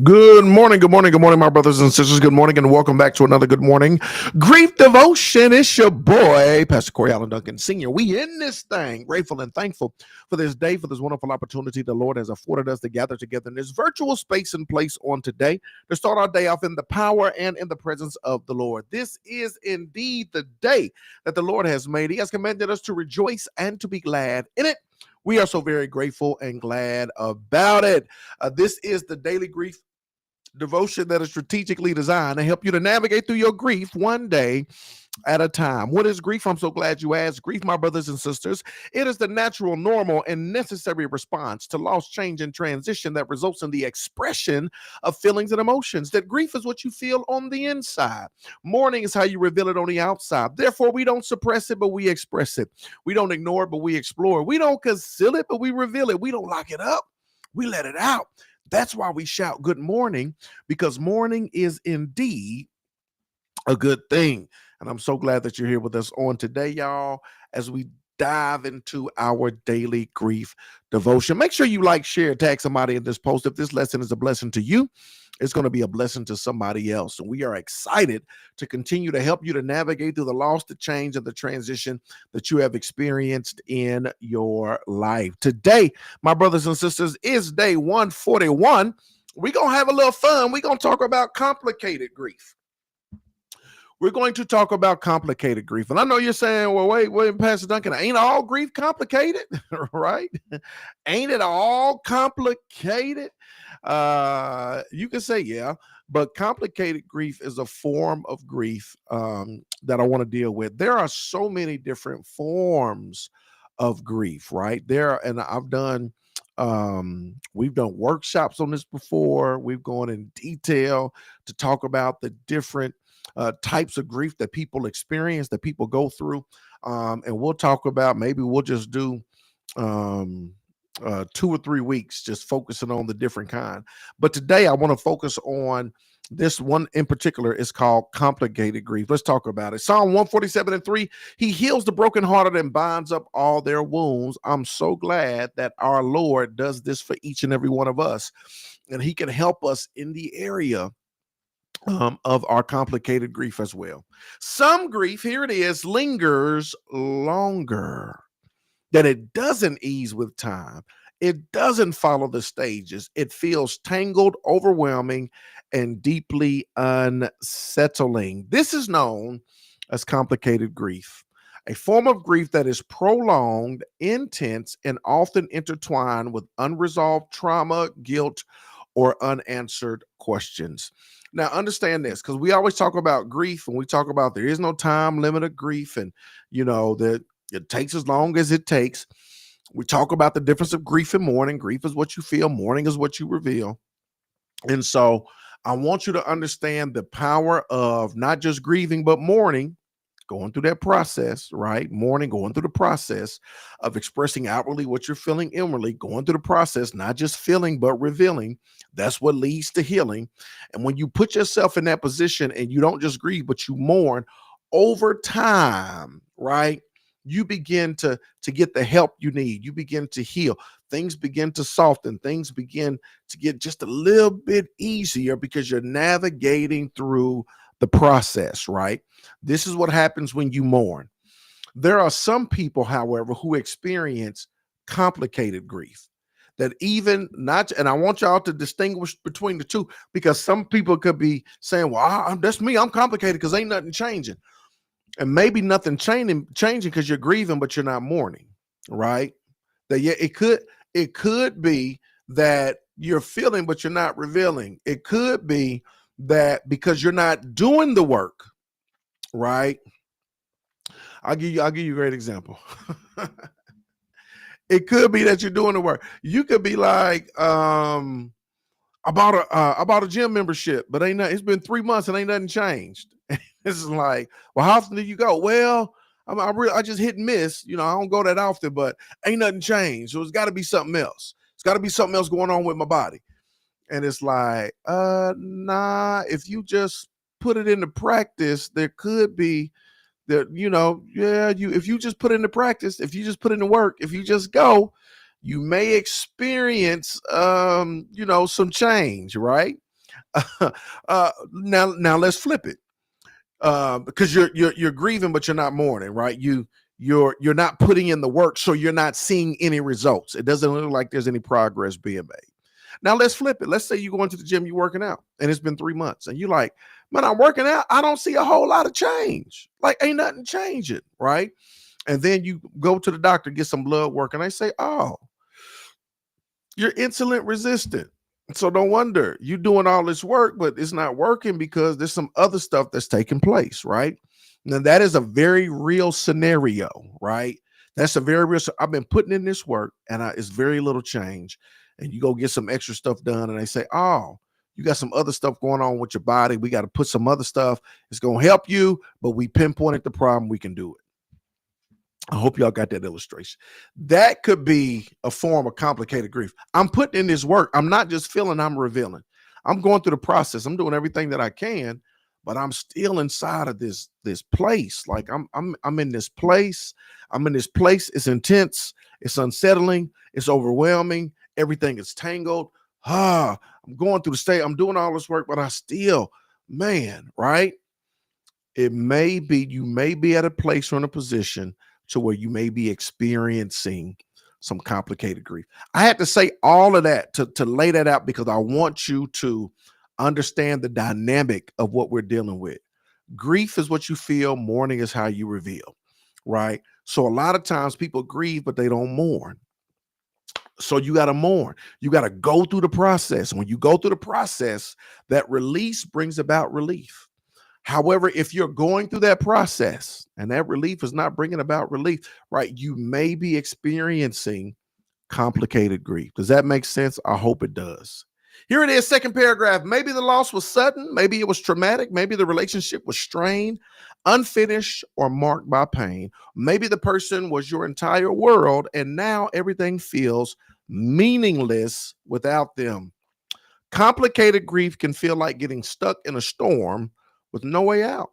Good morning, good morning, good morning, my brothers and sisters. Good morning, and welcome back to another Good Morning Grief Devotion. It's your boy, Pastor Corey Allen Duncan Sr. We in this thing, grateful and thankful for this day, for this wonderful opportunity the Lord has afforded us to gather together in this virtual space and place on today to start our day off in the power and in the presence of the Lord. This is indeed the day that the Lord has made. He has commanded us to rejoice and to be glad in it. We are so very grateful and glad about it. This is the Daily Grief Devotion that is strategically designed to help you to navigate through your grief one day at a time. What is grief? I'm so glad you asked. Grief, my brothers and sisters, it is the natural, normal, and necessary response to loss, change, and transition that results in the expression of feelings and emotions. That grief is what you feel on the inside. Mourning is how you reveal it on the outside. Therefore, we don't suppress it, but we express it. We don't ignore it, but we explore it. We don't conceal it, but we reveal it. We don't lock it up. We let it out. That's why we shout good morning, because morning is indeed a good thing. And I'm so glad that you're here with us on today, y'all, as we dive into our daily grief devotion. Make sure you like, share, tag somebody in this post. If this lesson is a blessing to you, it's going to be a blessing to somebody else. And we are excited to continue to help you to navigate through the loss, the change, and the transition that you have experienced in your life. Today, my brothers and sisters, is day 141. We're going to have a little fun. We're going to talk about complicated grief. We're going to talk about complicated grief. And I know you're saying, well, wait, Pastor Duncan, ain't all grief complicated, right? Ain't it all complicated? You can say, yeah, but complicated grief is a form of grief that I want to deal with. There are so many different forms of grief, right? And we've done workshops on this before. We've gone in detail to talk about the different types of grief that people experience, that people go through. And we'll talk about, maybe we'll just do 2 or 3 weeks just focusing on the different kind. But today I want to focus on this one in particular. Is called complicated grief. Let's talk about it. Psalm 147:3, he heals the brokenhearted and binds up all their wounds. I'm so glad that our Lord does this for each and every one of us, and he can help us in the area of our complicated grief as well. Some grief, here it is, lingers longer, that it doesn't ease with time. It doesn't follow the stages. It feels tangled, overwhelming, and deeply unsettling. This is known as complicated grief, a form of grief that is prolonged, intense, and often intertwined with unresolved trauma, guilt, or unanswered questions. Now, understand this, because we always talk about grief and we talk about there is no time limit of grief, and that it takes as long as it takes. We talk about the difference of grief and mourning. Grief is what you feel, mourning is what you reveal. And so I want you to understand the power of not just grieving, but mourning, going through that process, right? Mourning, going through the process of expressing outwardly what you're feeling inwardly, going through the process, not just feeling, but revealing. That's what leads to healing. And when you put yourself in that position and you don't just grieve, but you mourn over time, right? You begin to get the help you need. You begin to heal. Things begin to soften. Things begin to get just a little bit easier because you're navigating through the process, right? This is what happens when you mourn. There are some people, however, who experience complicated grief that even not, and I want y'all to distinguish between the two, because some people could be saying, well, that's me, I'm complicated because ain't nothing changing. And maybe nothing changing because you're grieving, but you're not mourning, right? That yeah, it could be that you're feeling, but you're not revealing. It could be that because you're not doing the work, right? I'll give you a great example. It could be that you're doing the work. You could be like, about a gym membership, but it's been 3 months and ain't nothing changed. This is like, well, how often do you go? Well, I just hit and miss. I don't go that often, but ain't nothing changed. So it's got to be something else. It's got to be something else going on with my body. And it's like, nah, if you just put it into practice, there could be that, if you just put into practice, if you just put into work, if you just go, you may experience some change, right? Now let's flip it. Because you're grieving, but you're not mourning, right? You're not putting in the work, so you're not seeing any results. It doesn't look like there's any progress being made. Now let's flip it. Let's say you go into the gym, you're working out, and it's been 3 months, and you're like, man, I'm working out. I don't see a whole lot of change. Like, ain't nothing changing, right? And then you go to the doctor, get some blood work, and they say, oh, you're insulin resistant. So no wonder you're doing all this work, but it's not working because there's some other stuff that's taking place, right? Now that is a very real scenario, right? That's a very real. I've been putting in this work, and it's very little change. And you go get some extra stuff done, and they say, "Oh, you got some other stuff going on with your body. We got to put some other stuff. It's going to help you, but we pinpointed the problem. We can do it." I hope y'all got that illustration. That could be a form of complicated grief. I'm putting in this work. I'm not just feeling, I'm revealing. I'm going through the process. I'm doing everything that I can, but I'm still inside of this place. Like I'm in this place. I'm in this place. It's intense. It's unsettling. It's overwhelming. Everything is tangled. I'm going through the state. I'm doing all this work, but I still, man, right? You may be at a place or in a position to where you may be experiencing some complicated grief. I had to say all of that to lay that out because I want you to understand the dynamic of what we're dealing with. Grief is what you feel, mourning is how you reveal, right? So a lot of times people grieve, but they don't mourn. So you got to mourn. You got to go through the process. When you go through the process, that release brings about relief. However, if you're going through that process and that relief is not bringing about relief, right, you may be experiencing complicated grief. Does that make sense? I hope it does. Here it is, second paragraph. Maybe the loss was sudden. Maybe it was traumatic. Maybe the relationship was strained, unfinished, or marked by pain. Maybe the person was your entire world, and now everything feels meaningless without them. Complicated grief can feel like getting stuck in a storm with no way out.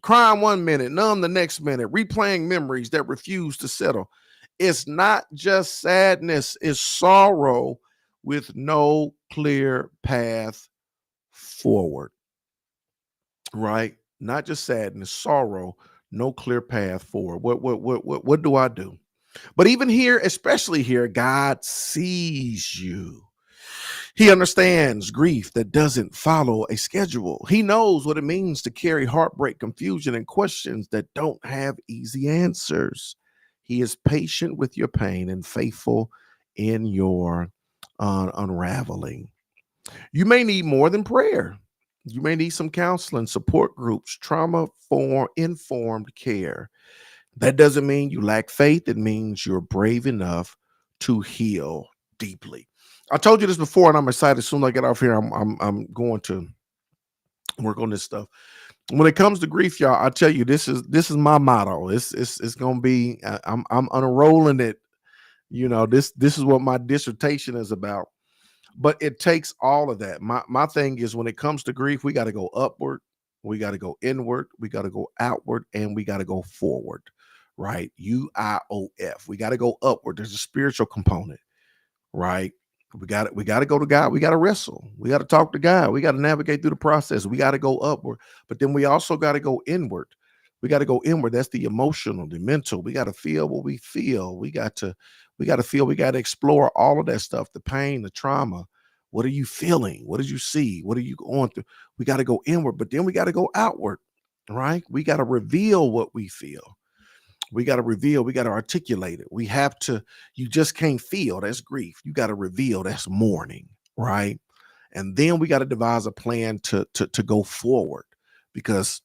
Crying one minute, numb the next minute, replaying memories that refuse to settle. It's not just sadness, it's sorrow with no clear path forward, right? Not just sadness, sorrow, no clear path forward. What do I do? But even here, especially here, God sees you. He understands grief that doesn't follow a schedule. He knows what it means to carry heartbreak, confusion, and questions that don't have easy answers. He is patient with your pain and faithful in your unraveling. You may need more than prayer. You may need some counseling, support groups, trauma informed care. That doesn't mean you lack faith. It means you're brave enough to heal deeply. I told you this before, and I'm excited. As soon as I get off here, I'm going to work on this stuff. When it comes to grief, y'all, I tell you, this is my motto. It's gonna be. I'm unrolling it. This is what my dissertation is about. But it takes all of that. My thing is, when it comes to grief, we got to go upward, we got to go inward, we got to go outward, and we got to go forward. Right? UIOF. We got to go upward. There's a spiritual component, right? We got to go to God. We got to wrestle. We got to talk to God. We got to navigate through the process. We got to go upward, but then we also got to go inward. We got to go inward. That's the emotional, the mental. We got to feel what we feel. We got to feel. We got to explore all of that stuff, the pain, the trauma. What are you feeling? What did you see? What are you going through? We got to go inward, but then we got to go outward, right? We got to reveal what we feel. We got to reveal, we got to articulate it. We have to, you just can't feel, that's grief. You got to reveal, that's mourning, right? And then we got to devise a plan to go forward, because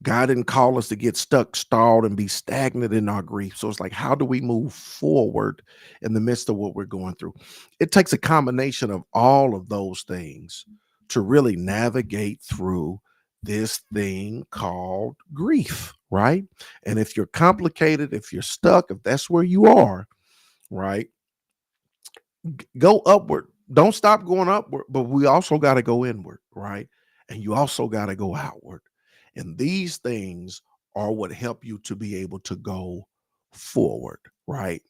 God didn't call us to get stuck, stalled, and be stagnant in our grief. So it's like, how do we move forward in the midst of what we're going through? It takes a combination of all of those things to really navigate through this thing called grief, right? And if you're complicated, if you're stuck, if that's where you are, right, go upward. Don't stop going upward, but we also got to go inward, right? And you also got to go outward. And these things are what help you to be able to go forward, right?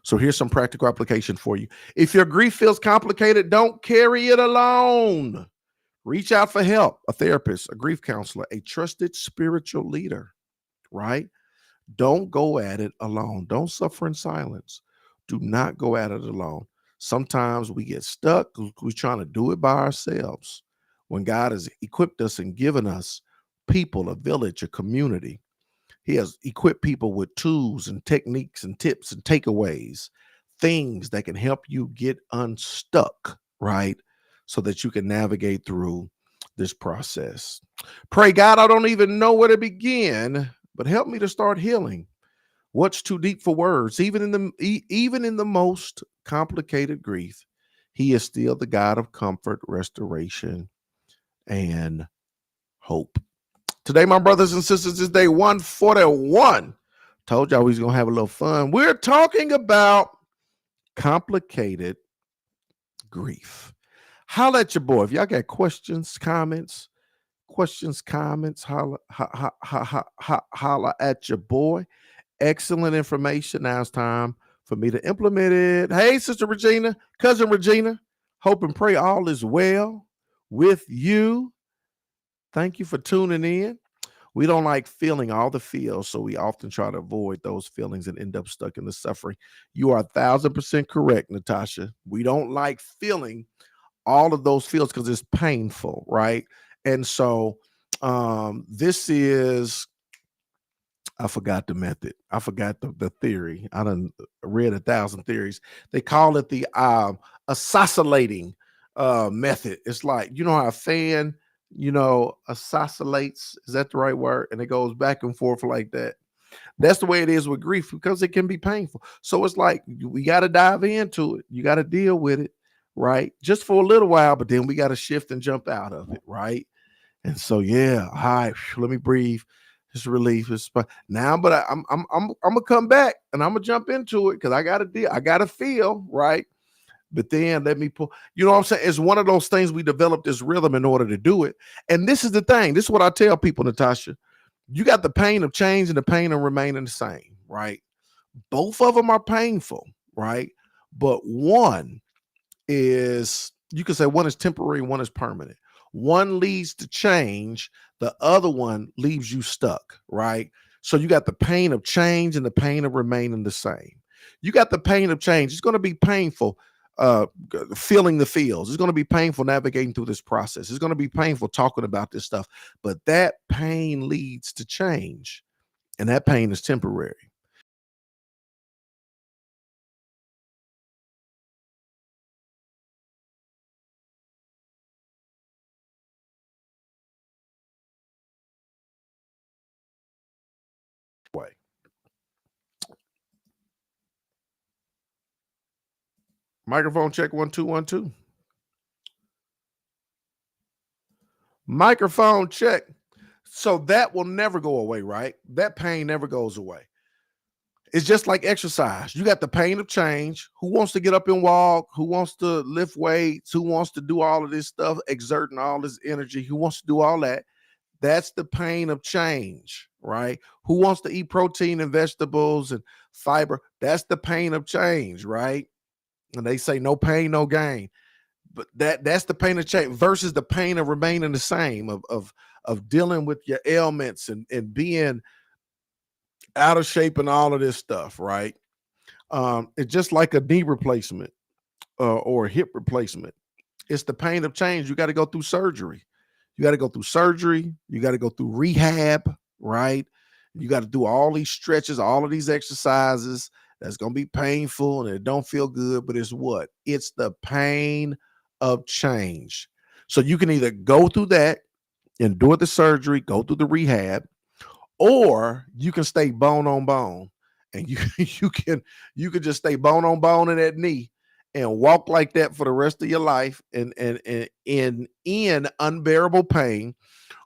So here's some practical application for you. If your grief feels complicated, don't carry it alone. Reach out for help, a therapist, a grief counselor, a trusted spiritual leader, right? Don't go at it alone. Don't suffer in silence. Do not go at it alone. Sometimes we get stuck. We're trying to do it by ourselves when God has equipped us and given us people, a village, a community. He has equipped people with tools and techniques and tips and takeaways, things that can help you get unstuck, right? So that you can navigate through this process. Pray, God, I don't even know where to begin, but help me to start healing. What's too deep for words? Even in the most complicated grief, he is still the God of comfort, restoration, and hope. Today, my brothers and sisters, is day 141. Told y'all we was going to have a little fun. We're talking about complicated grief. Holla at your boy. If y'all got questions, comments, holla at your boy. Excellent information. Now it's time for me to implement it. Hey, Sister Regina, Cousin Regina, hope and pray all is well with you. Thank you for tuning in. We don't like feeling all the feels, so we often try to avoid those feelings and end up stuck in the suffering. You are 1,000% correct, Natasha. We don't like feeling all of those feels because it's painful, right? And so this is, I forgot the method. I forgot the theory. I done read 1,000 theories. They call it the oscillating method. It's like, you know how a fan, oscillates. Is that the right word? And it goes back and forth like that. That's the way it is with grief because it can be painful. So it's like we got to dive into it. You got to deal with it, right? Just for a little while, but then we got to shift and jump out of it, right? And so, yeah, all right, let me breathe. It's relief. It's now, but I'm gonna come back and I'm gonna jump into it because I gotta deal. I gotta feel right. But then let me pull. You know what I'm saying? It's one of those things we developed this rhythm in order to do it. And this is the thing. This is what I tell people, Natasha. You got the pain of change and the pain of remaining the same, right? Both of them are painful, right? But one is, you could say one is temporary, one is permanent. One leads to change, the other one leaves you stuck, right? So you got the pain of change and the pain of remaining the same. You got the pain of change. It's going to be painful feeling the feels. It's going to be painful navigating through this process. It's going to be painful talking about this stuff, but that pain leads to change, and that pain is temporary. Way. Microphone check 1 2 1 2. Microphone check. So that will never go away, right? That pain never goes away. It's just like exercise. You got the pain of change. Who wants to get up and walk? Who wants to lift weights? Who wants to do all of this stuff, exerting all this energy? Who wants to do all that? That's the pain of change, right? Who wants to eat protein and vegetables and fiber? That's the pain of change, right? And they say no pain, no gain. But that's the pain of change versus the pain of remaining the same, of dealing with your ailments and being out of shape and all of this stuff, right? It's just like a knee replacement or a hip replacement. It's the pain of change. You got to go through surgery. You got to go through surgery. You got to go through rehab, right? You got to do all these stretches, all of these exercises. That's going to be painful and it don't feel good, but it's what? It's the pain of change. So you can either go through that, endure the surgery, go through the rehab, or you can stay bone on bone, and you can just stay bone on bone in that knee and walk like that for the rest of your life and in unbearable pain,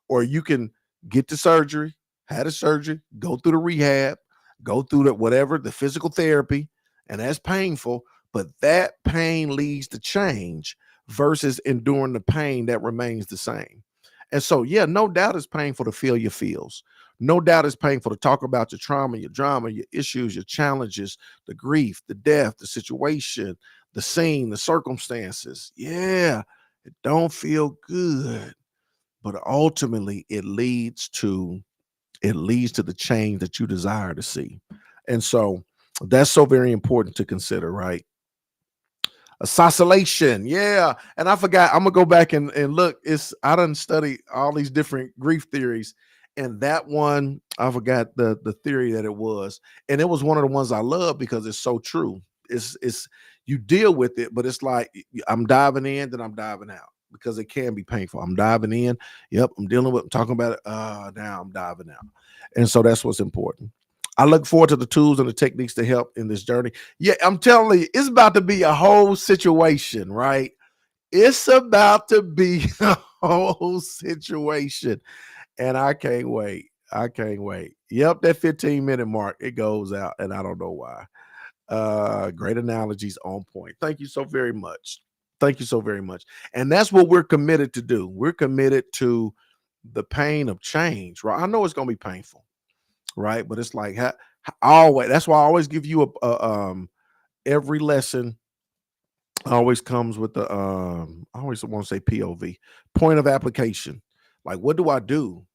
or you can get the surgery, had a surgery, go through the rehab, go through the whatever, the physical therapy, and that's painful, but that pain leads to change versus enduring the pain that remains the same. And so, yeah, no doubt it's painful to feel your feels. No doubt it's painful to talk about your trauma, your drama, your issues, your challenges, the grief, the death, the situation, the scene, the circumstances. Yeah, it don't feel good, but ultimately it leads to the change that you desire to see. And so that's so very important to consider, right? Assassination, yeah. And I forgot, I'm gonna go back and look. I done study all these different grief theories, and that one I forgot the theory that it was, and it was one of the ones I love because it's so true. It's you deal with it, but it's like I'm diving in, then I'm diving out because it can be painful. I'm diving in, yep, I'm dealing with, I'm talking about it. Now I'm diving out, and so that's what's important. I look forward to the tools and the techniques to help in this journey. Yeah, I'm telling you, it's about to be a whole situation, right? It's about to be a whole situation. And I can't wait. I can't wait. Yep, that 15-minute mark, it goes out, and I don't know why. Great analogies on point. Thank you so very much. Thank you so very much. And that's what we're committed to do. We're committed to the pain of change, right? I know it's gonna be painful, right? But it's like always. That's why I always give you every lesson always comes with the I always want to say POV, point of application. Like, what do I do?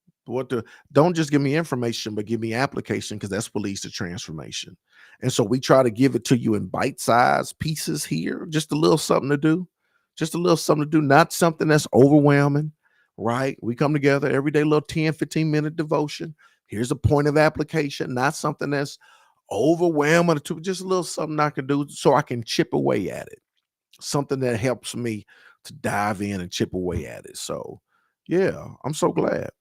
Don't just give me information, but give me application, because that's what leads to transformation. And so we try to give it to you in bite-sized pieces here, just a little something to do, just a little something to do, not something that's overwhelming, right? We come together every day, little 10, 15-minute devotion. Here's a point of application, not something that's overwhelming, just a little something I can do so I can chip away at it, something that helps me to dive in and chip away at it. So, yeah, I'm so glad.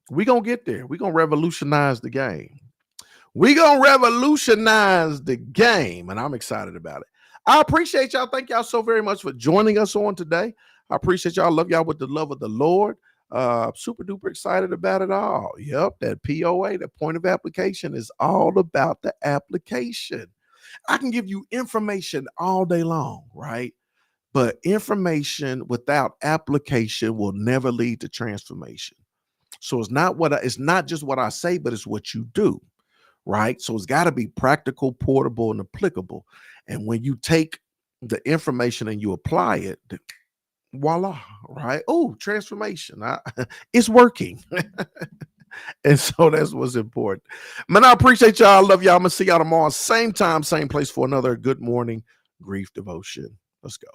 We gonna get there. We gonna revolutionize the game. We gonna revolutionize the game, and I'm excited about it. I appreciate y'all. Thank y'all so very much for joining us on today. I appreciate y'all. Love y'all with the love of the Lord. Super duper excited about it all. Yep, that POA, the point of application, is all about the application. I can give you information all day long, right? But information without application will never lead to transformation. So it's not just what I say, but it's what you do, right? So it's got to be practical, portable, and applicable. And when you take the information and you apply it, voila, right? Oh, transformation. It's working. And so that's what's important. Man, I appreciate y'all. I love y'all. I'm gonna see y'all tomorrow, same time, same place, for another Good Morning Grief Devotion. Let's go.